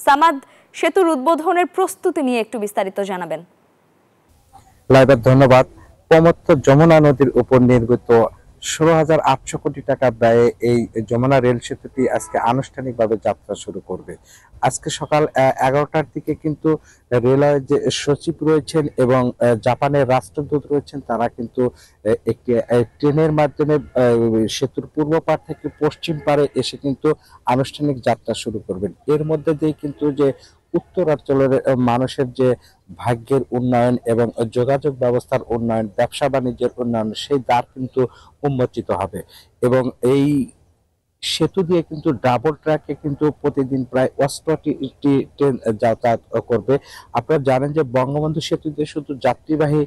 সামাদ, সেতুর উদ্বোধনের প্রস্তুতি নিয়ে একটু বিস্তারিত জানাবেন। লাইবার ধন্যবাদ। প্রমত্ত যমুনা নদীর উপর নির্মিত 16,800 কোটি টাকা ব্যয়ে এই যমুনা রেল সেতুটি আজকে আনুষ্ঠানিকভাবে যাত্রা শুরু করবে। আজকে সকাল 11টার দিকে কিন্তু রেলওয়ে যে সচিব রয়েছেন এবং জাপানের রাষ্ট্রদূত রয়েছেন তারা কিন্তু একটি ট্রেনের মাধ্যমে সেতুর পূর্ব পাড় থেকে পশ্চিম পাড়ে এসে কিন্তু আনুষ্ঠানিক যাত্রা শুরু করবেন। এর মধ্যে দিয়ে কিন্তু যে উত্তরাঞ্চলের মানুষের যে ভাগ্যের উন্নয়ন এবং যোগাযোগ ব্যবস্থার উন্নয়ন, ব্যবসা বাণিজ্যের উন্নয়ন, সেই দ্বার কিন্তু উন্মোচিত হবে এবং এই সেতু দিয়ে কিন্তু ডাবল ট্র্যাকে কিন্তু প্রতিদিন প্রায় ৮৮টি ট্রেন যাতায়াত করবে। আপনারা জানেন যে বঙ্গবন্ধু সেতু দিয়ে শুধু যাত্রীবাহী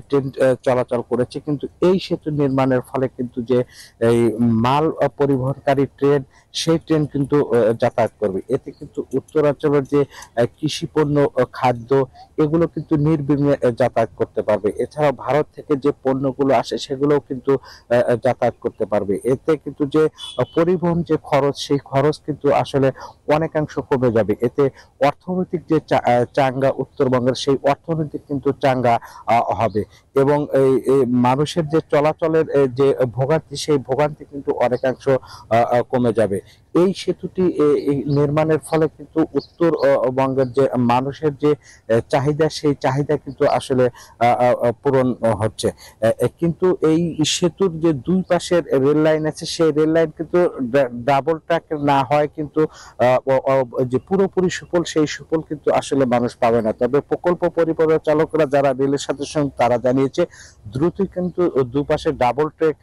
ট্রেন চলাচল করেছে, কিন্তু এই সেতু নির্মাণের ফলে কিন্তু যে এই মাল পরিবহনকারী ট্রেন, সেই ট্রেন কিন্তু যাতায়াত করবে। এতে কিন্তু উত্তরাঞ্চলের যে কৃষি পণ্য, খাদ্য, এগুলো কিন্তু নির্বিঘ্নে যাতায়াত করতে পারবে। এছাড়াও ভারত থেকে যে পণ্যগুলো আসে সেগুলোও কিন্তু যাতায়াত করতে পারবে। এতে কিন্তু যে পরিবহন যে খরচ, সেই খরচ কিন্তু আসলে অনেকাংশ কমে যাবে। এতে অর্থনৈতিক যে চাঙ্গা উত্তরবঙ্গের, সেই অর্থনৈতিক কিন্তু চাঙ্গা হবে এবং এই মানুষের যে চলাচলের যে ভোগান্তি, সেই ভোগান্তি কিন্তু অনেকাংশ কমে যাবে। এই সেতুটি নির্মাণের ফলে কিন্তু উত্তরবঙ্গের যে মানুষের যে চাহিদা, সেই চাহিদা কিন্তু আসলে পূরণ হচ্ছে। কিন্তু এই সেতুর যে দুই পাশের রেল লাইন আছে, সেই রেল লাইন কিন্তু ডাবল ট্র্যাক না হয় কিন্তু যে পুরোপুরি সুফল, সেই সুফল কিন্তু আসলে মানুষ পাবে না। তবে প্রকল্প পরিচালকরা যারা রেলের সাথে তারা জানিয়েছে দ্রুতই কিন্তু দুপাশে ডাবল ট্র্যাক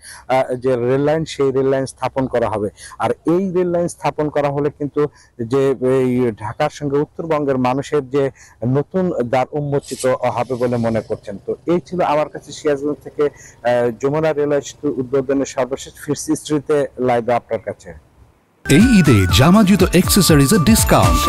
যে রেল লাইন, সেই রেল লাইন স্থাপন করা হবে। আর এই রেল লাইন স্থাপন করা হলে কিন্তু যে এই ঢাকার সঙ্গে উত্তরবঙ্গের মানুষের যে নতুন দ্বার উন্মোচিত হবে বলে মনে করছেন। তো এই ছিল আমার কাছে সিরাজগঞ্জ থেকে যমুনা রেলওয়ে সেতু উদ্বোধনের সর্বশেষ। ফিরছি স্ট্রিটে লাইভ আপনার কাছে। এই ঈদে জামা জুতো অ্যাক্সেসরিজের ডিসকাউন্ট।